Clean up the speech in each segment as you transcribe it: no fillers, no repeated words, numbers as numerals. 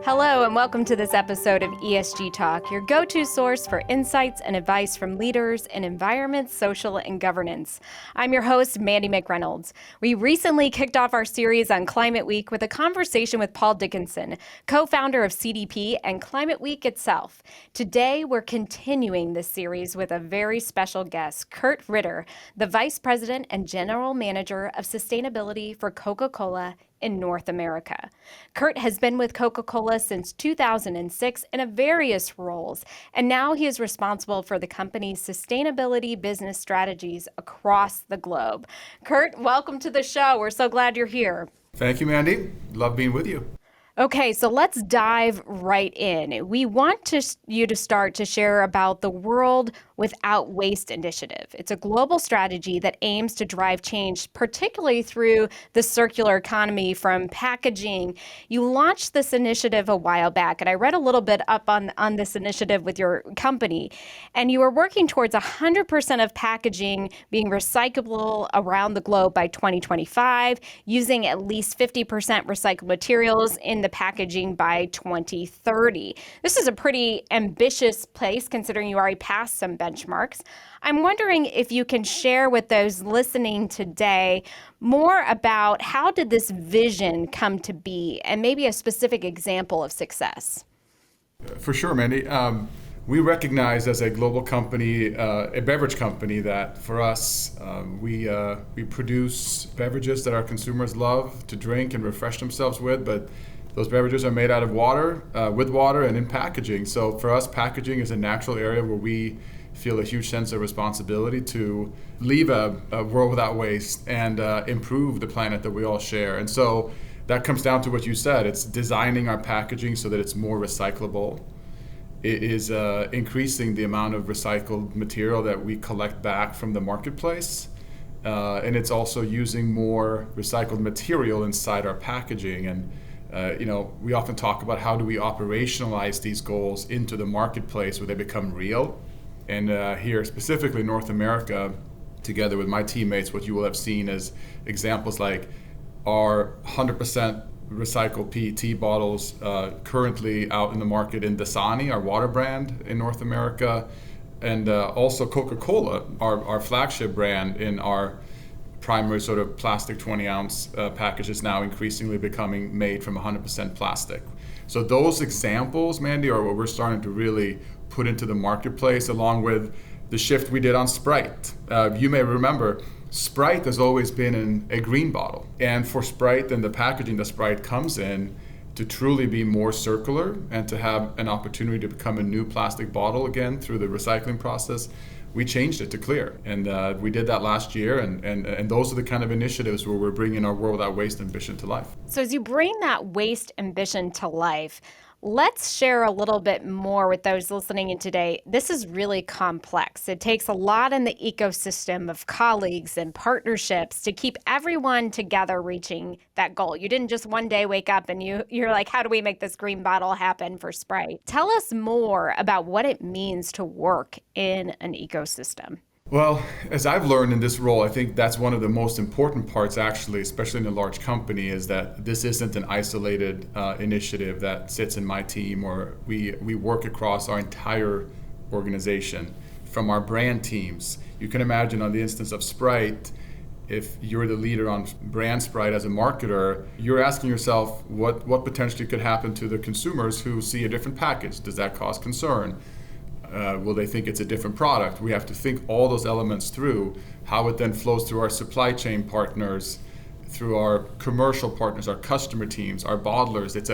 Hello, and welcome to this episode of ESG Talk, your go-to source for insights and advice from leaders in environment, social, and governance. I'm your host, Mandi McReynolds. We recently kicked off our series on Climate Week with a conversation with Paul Dickinson, co-founder of CDP and Climate Week itself. Today, we're continuing this series with a very special guest, Kurt Ritter, the Vice President and General Manager of Sustainability for Coca-Cola in North America. Kurt has been with Coca-Cola since 2006 in various roles, and now he is responsible for the company's sustainability business strategies across the globe. Kurt, welcome to the show. We're so glad you're here. Thank you, Mandi. Love being with you. Okay, so let's dive right in. We want you to start to share about the World Without Waste initiative. It's a global strategy that aims to drive change, particularly through the circular economy from packaging. You launched this initiative a while back, and I read a little bit up on this initiative with your company, and you were working towards 100% of packaging being recyclable around the globe by 2025, using at least 50% recycled materials in the packaging by 2030. This is a pretty ambitious place considering you already passed some benchmarks. I'm wondering if you can share with those listening today more about how did this vision come to be and maybe a specific example of success. For sure, Mandi. We recognize as a global company, a beverage company, that for us, we produce beverages that our consumers love to drink and refresh themselves with, but those beverages are made out of water, with water, and in packaging. So for us, packaging is a natural area where we feel a huge sense of responsibility to leave a world without waste and improve the planet that we all share. And so that comes down to what you said. It's designing our packaging so that it's more recyclable. It is increasing the amount of recycled material that we collect back from the marketplace. And it's also using more recycled material inside our packaging. And we often talk about how do we operationalize these goals into the marketplace where they become real. And here, specifically North America, together with my teammates, what you will have seen is examples like our 100% recycled PET bottles currently out in the market in Dasani, our water brand in North America, and also Coca-Cola, our flagship brand in our primary sort of plastic 20-ounce packages now increasingly becoming made from 100% plastic. So those examples, Mandi, are what we're starting to really put into the marketplace, along with the shift we did on Sprite. You may remember, Sprite has always been in a green bottle. And for Sprite and the packaging that Sprite comes in, to truly be more circular and to have an opportunity to become a new plastic bottle again through the recycling process, we changed it to clear. And we did that last year. And those are the kind of initiatives where we're bringing our World Without Waste ambition to life. So as you bring that waste ambition to life, let's share a little bit more with those listening in today. This is really complex. It takes a lot in the ecosystem of colleagues and partnerships to keep everyone together reaching that goal. You didn't just one day wake up and you're like, how do we make this green bottle happen for Sprite? Tell us more about what it means to work in an ecosystem. Well, as I've learned in this role, I think that's one of the most important parts, actually, especially in a large company, is that this isn't an isolated initiative that sits in my team, or we work across our entire organization, from our brand teams. You can imagine on the instance of Sprite, if you're the leader on brand Sprite as a marketer, you're asking yourself what potentially could happen to the consumers who see a different package. Does that cause concern? Will they think it's a different product? We have to think all those elements through, how it then flows through our supply chain partners, through our commercial partners, our customer teams, our bottlers. It's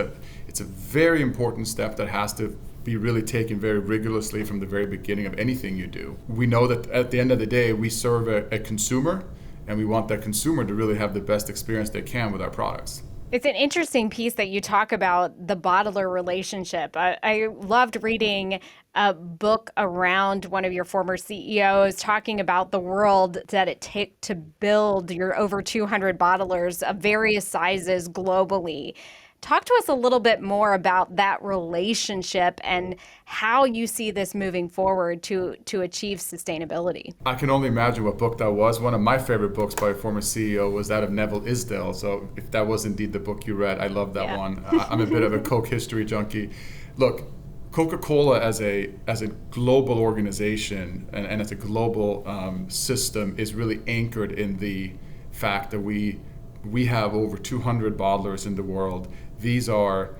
a very important step that has to be really taken very rigorously from the very beginning of anything you do. We know that at the end of the day, we serve a consumer, and we want that consumer to really have the best experience they can with our products. It's an interesting piece that you talk about the bottler relationship. I loved reading a book around one of your former CEOs talking about the world that it takes to build your over 200 bottlers of various sizes globally. Talk to us a little bit more about that relationship and how you see this moving forward to achieve sustainability. I can only imagine what book that was. One of my favorite books by a former CEO was that of Neville Isdell. So if that was indeed the book you read, I love that one. I'm a bit of a Coke history junkie. Look, Coca-Cola as a global organization and as a global system is really anchored in the fact that we have over 200 bottlers in the world. These are,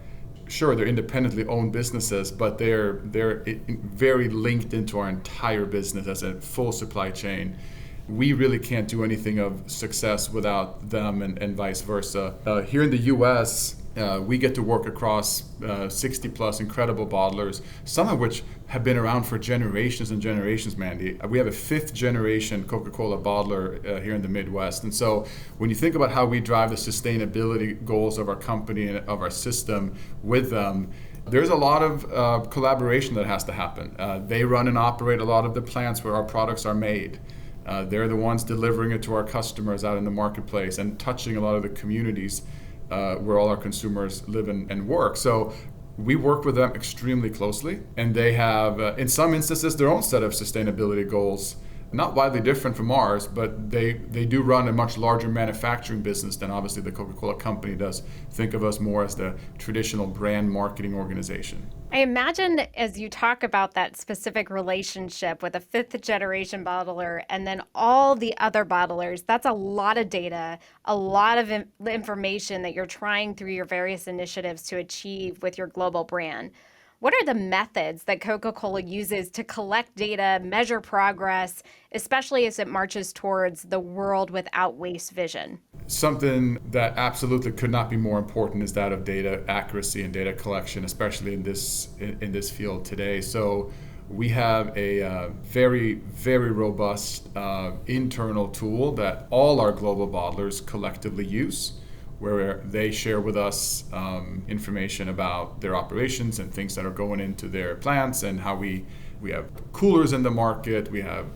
sure, they're independently owned businesses, but they're very linked into our entire business as a full supply chain. We really can't do anything of success without them and vice versa. Here in the US, we get to work across 60 plus incredible bottlers, some of which have been around for generations and generations, Mandi. We have a 5th generation Coca-Cola bottler here in the Midwest. And so when you think about how we drive the sustainability goals of our company and of our system with them, there's a lot of collaboration that has to happen. They run and operate a lot of the plants where our products are made. They're the ones delivering it to our customers out in the marketplace and touching a lot of the communities where all our consumers live and work. So we work with them extremely closely, and they have, in some instances, their own set of sustainability goals, not widely different from ours, but they do run a much larger manufacturing business than obviously the Coca-Cola Company does. Think of us more as the traditional brand marketing organization. I imagine as you talk about that specific relationship with a 5th generation bottler and then all the other bottlers, that's a lot of data, a lot of information that you're trying through your various initiatives to achieve with your global brand. What are the methods that Coca-Cola uses to collect data, measure progress, especially as it marches towards the world without waste vision? Something that absolutely could not be more important is that of data accuracy and data collection, especially in this field today. So we have a very, very robust internal tool that all our global bottlers collectively use, where they share with us information about their operations and things that are going into their plants and how we have coolers in the market, we have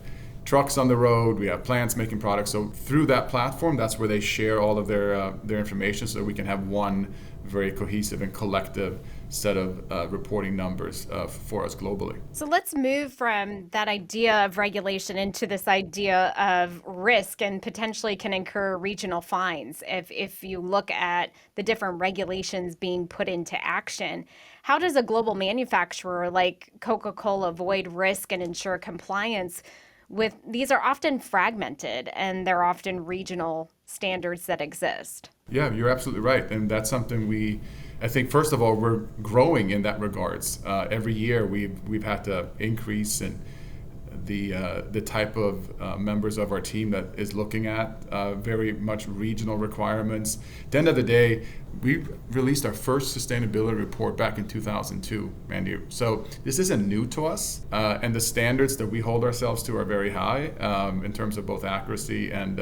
trucks on the road, we have plants making products. So through that platform, that's where they share all of their information so that we can have one very cohesive and collective set of reporting numbers for us globally. So let's move from that idea of regulation into this idea of risk and potentially can incur regional fines if you look at the different regulations being put into action. How does a global manufacturer like Coca-Cola avoid risk and ensure compliance with these are often fragmented and they're often regional standards that exist? Yeah, you're absolutely right. And that's something I think, first of all, we're growing in that regards. Every year we've had to increase in the type of members of our team that is looking at very much regional requirements. At the end of the day, we released our first sustainability report back in 2002, Mandi. So this isn't new to us, and the standards that we hold ourselves to are very high in terms of both accuracy and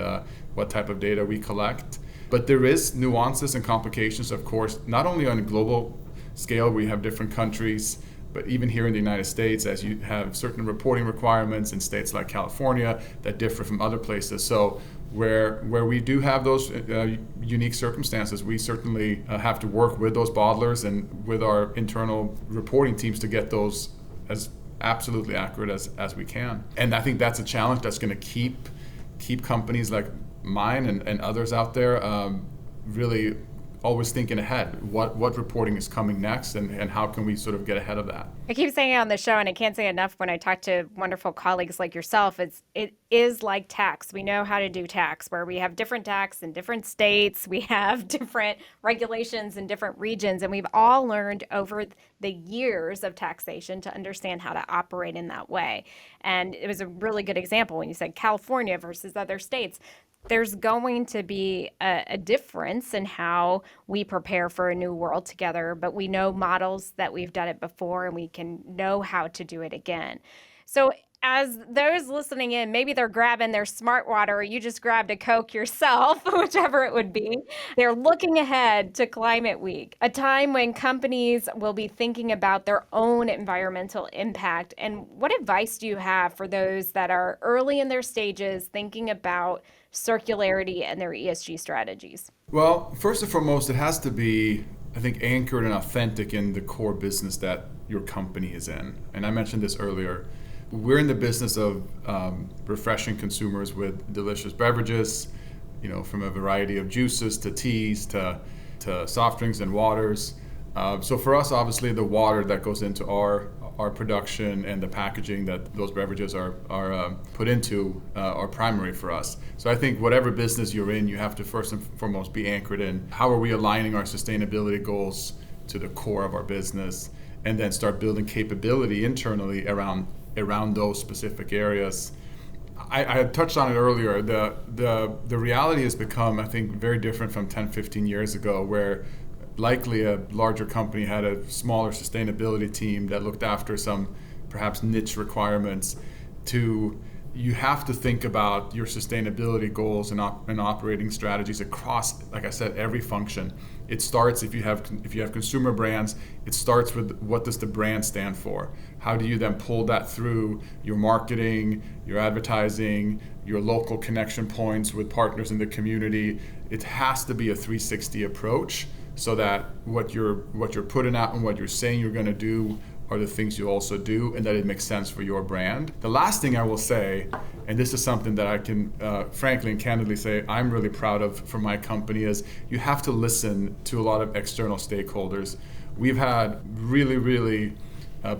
what type of data we collect. But there is nuances and complications, of course, not only on a global scale, we have different countries, but even here in the United States, as you have certain reporting requirements in states like California that differ from other places. So where we do have those unique circumstances, we certainly have to work with those bottlers and with our internal reporting teams to get those as absolutely accurate as we can. And I think that's a challenge that's going to keep companies like mine and others out there really always thinking ahead. What reporting is coming next and how can we sort of get ahead of that? I keep saying it on the show, and I can't say enough when I talk to wonderful colleagues like yourself. It is like tax. We know how to do tax, where we have different tax in different states. We have different regulations in different regions, and we've all learned over the years of taxation to understand how to operate in that way. And it was a really good example when you said California versus other states. There's going to be a difference in how we prepare for a new world together, but we know models that we've done it before and we can know how to do it again. So as those listening in, maybe they're grabbing their smart water or you just grabbed a Coke yourself, whichever it would be. They're looking ahead to Climate Week, a time when companies will be thinking about their own environmental impact. And what advice do you have for those that are early in their stages thinking about circularity and their ESG strategies? Well, first and foremost, it has to be I think, anchored and authentic in the core business that your company is in. And I mentioned this earlier. We're in the business of refreshing consumers with delicious beverages, from a variety of juices to teas to soft drinks and waters. So for us, obviously, the water that goes into our production and the packaging that those beverages are put into are primary for us. So I think whatever business you're in, you have to first and foremost be anchored in how are we aligning our sustainability goals to the core of our business, and then start building capability internally around those specific areas. I had touched on it earlier. The reality has become, I think, very different from 10, 15 years ago, where likely a larger company had a smaller sustainability team that looked after some perhaps niche requirements. You have to think about your sustainability goals and operating strategies across, like I said, every function. It starts, if you have consumer brands, it starts with what does the brand stand for? How do you then pull that through your marketing, your advertising, your local connection points with partners in the community? It has to be a 360 approach, so that what you're putting out and what you're saying you're going to do are the things you also do, and that it makes sense for your brand. The last thing I will say, and this is something that I can frankly and candidly say I'm really proud of for my company, is you have to listen to a lot of external stakeholders. We've had really, really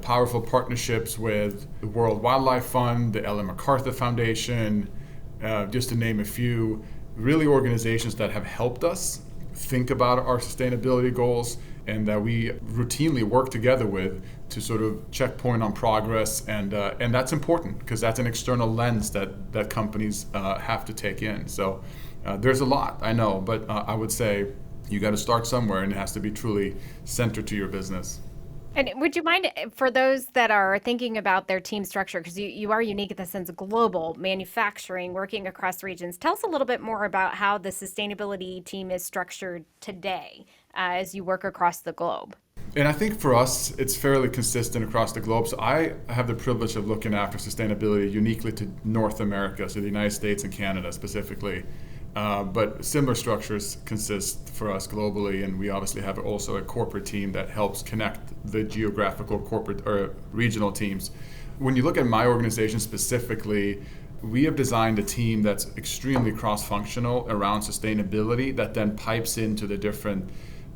powerful partnerships with the World Wildlife Fund, the Ellen MacArthur Foundation, just to name a few, really organizations that have helped us think about our sustainability goals, and that we routinely work together with to sort of checkpoint on progress, and that's important because that's an external lens that companies have to take in. So there's a lot, I know, but I would say you got to start somewhere, and it has to be truly centered to your business. And would you mind, for those that are thinking about their team structure, because you are unique in the sense of global manufacturing, working across regions, tell us a little bit more about how the sustainability team is structured today as you work across the globe. And I think for us, it's fairly consistent across the globe. So I have the privilege of looking after sustainability uniquely to North America, so the United States and Canada specifically. But similar structures consist for us globally, and we obviously have also a corporate team that helps connect the geographical, corporate, or regional teams. When you look at my organization specifically, we have designed a team that's extremely cross-functional around sustainability that then pipes into the different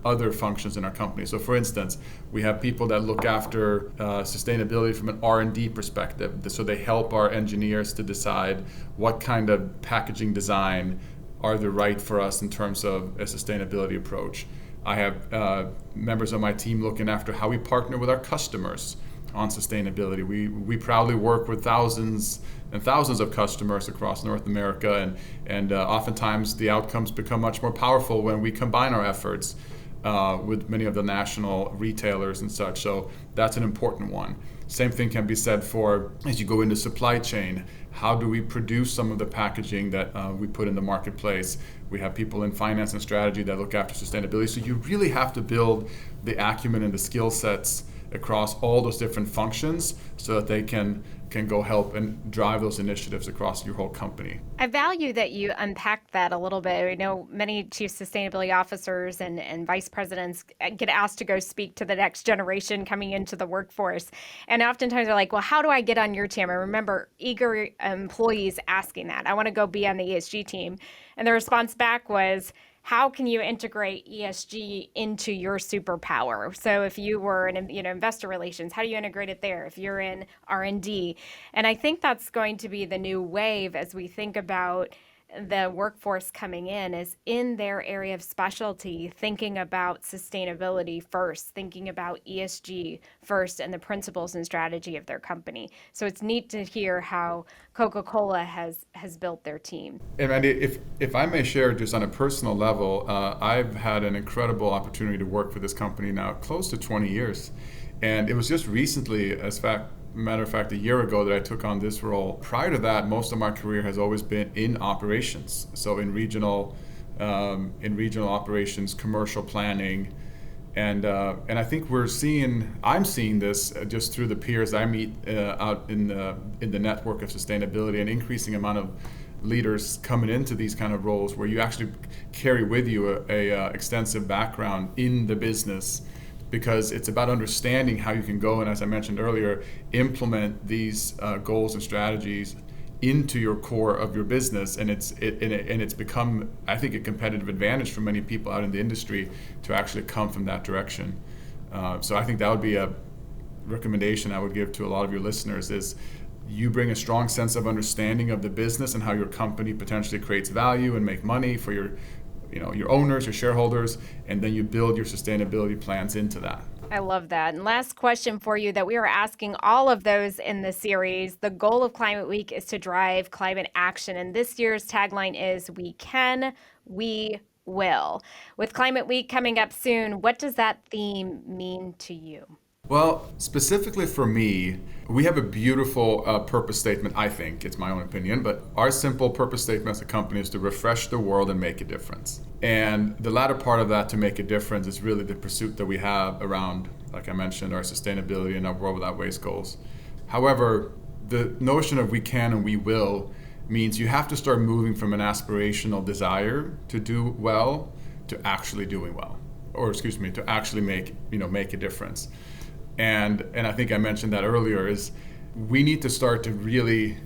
other functions in our company. So for instance, we have people that look after sustainability from an R&D perspective. So they help our engineers to decide what kind of packaging design are the right for us in terms of a sustainability approach. I have members of my team looking after how we partner with our customers on sustainability. We proudly work with thousands and thousands of customers across North America, and oftentimes the outcomes become much more powerful when we combine our efforts with many of the national retailers and such. So that's an important one. Same thing can be said for, as you go into supply chain, how do we produce some of the packaging that we put in the marketplace? We have people in finance and strategy that look after sustainability. So you really have to build the acumen and the skill sets across all those different functions so that they can go help and drive those initiatives across your whole company. I value that you unpacked that a little bit. I know many chief sustainability officers and vice presidents get asked to go speak to the next generation coming into the workforce. And oftentimes they're like, well, how do I get on your team? I remember eager employees asking that. I want to go be on the ESG team. And the response back was, how can you integrate ESG into your superpower? So if you were in investor relations, how do you integrate it there? If you're in R&D, and I think that's going to be the new wave as we think about the workforce coming in, is in their area of specialty, thinking about sustainability first, thinking about ESG first, and the principles and strategy of their company. So it's neat to hear how Coca-Cola has built their team. And Mandi, if I may share just on a personal level, I've had an incredible opportunity to work for this company now close to 20 years. And it was just recently, matter of fact, a year ago that I took on this role. Prior to that, most of my career has always been in operations. So in regional operations, commercial planning, and I think I'm seeing this just through the peers I meet out in the network of sustainability, an increasing amount leaders coming into these kind of roles where you actually carry with you a extensive background in the business, because it's about understanding how you can go and, as I mentioned earlier, implement these goals and strategies into your core of your business, and it's become, I think, a competitive advantage for many people out in the industry to actually come from that direction. So I think that would be a recommendation I would give to a lot of your listeners: is you bring a strong sense of understanding of the business and how your company potentially creates value and make money for your owners, your shareholders, and then you build your sustainability plans into that. I love that. And last question for you that we are asking all of those in the series. The goal of Climate Week is to drive climate action. And this year's tagline is "We can, we will." With Climate Week coming up soon, what does that theme mean to you? Well, specifically for me, we have a beautiful purpose statement, I think. It's my own opinion, but our simple purpose statement as a company is to refresh the world and make a difference. And the latter part of that, to make a difference, is really the pursuit that we have around, like I mentioned, our sustainability and our World Without Waste goals. However, the notion of we can and we will means you have to start moving from an aspirational desire to do well to actually doing well, or to actually make a difference. And I think I mentioned that earlier, is we need to start to really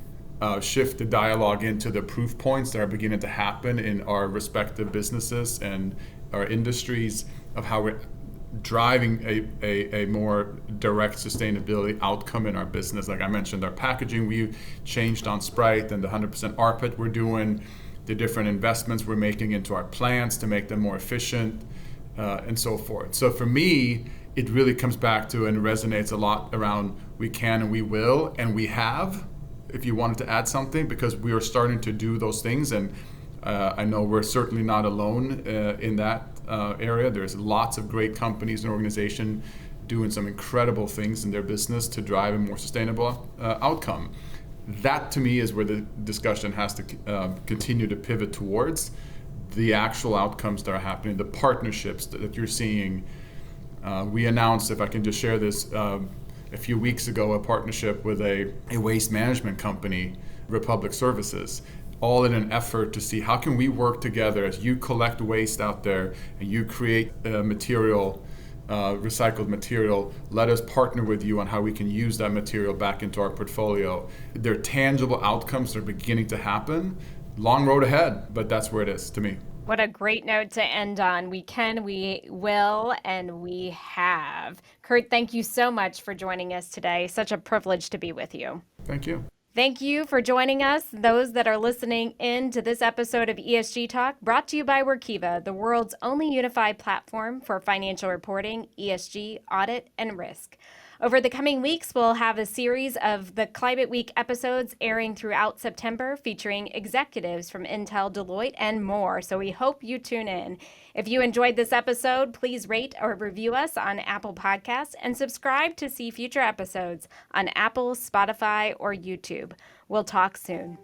shift the dialogue into the proof points that are beginning to happen in our respective businesses and our industries of how we're driving a more direct sustainability outcome in our business. Like I mentioned, our packaging, we changed on Sprite, and the 100% rPET we're doing, the different investments we're making into our plants to make them more efficient, and so forth. So for me, it really comes back to and resonates a lot around we can and we will and we have, if you wanted to add something, because we are starting to do those things. And I know we're certainly not alone in that area. There's lots of great companies and organizations doing some incredible things in their business to drive a more sustainable outcome. That, to me, is where the discussion has to continue to pivot towards the actual outcomes that are happening, the partnerships that you're seeing. We announced, if I can just share this, a few weeks ago, a partnership with a waste management company, Republic Services, all in an effort to see how can we work together as you collect waste out there and you create material, recycled material. Let us partner with you on how we can use that material back into our portfolio. There are tangible outcomes that are beginning to happen. Long road ahead, but that's where it is to me. What a great note to end on. We can, we will, and we have. Kurt, thank you so much for joining us today. Such a privilege to be with you. Thank you. Thank you for joining us, those that are listening in to this episode of ESG Talk, brought to you by Workiva, the world's only unified platform for financial reporting, ESG, audit, and risk. Over the coming weeks, we'll have a series of the Climate Week episodes airing throughout September, featuring executives from Intel, Deloitte, and more. So we hope you tune in. If you enjoyed this episode, please rate or review us on Apple Podcasts and subscribe to see future episodes on Apple, Spotify, or YouTube. We'll talk soon.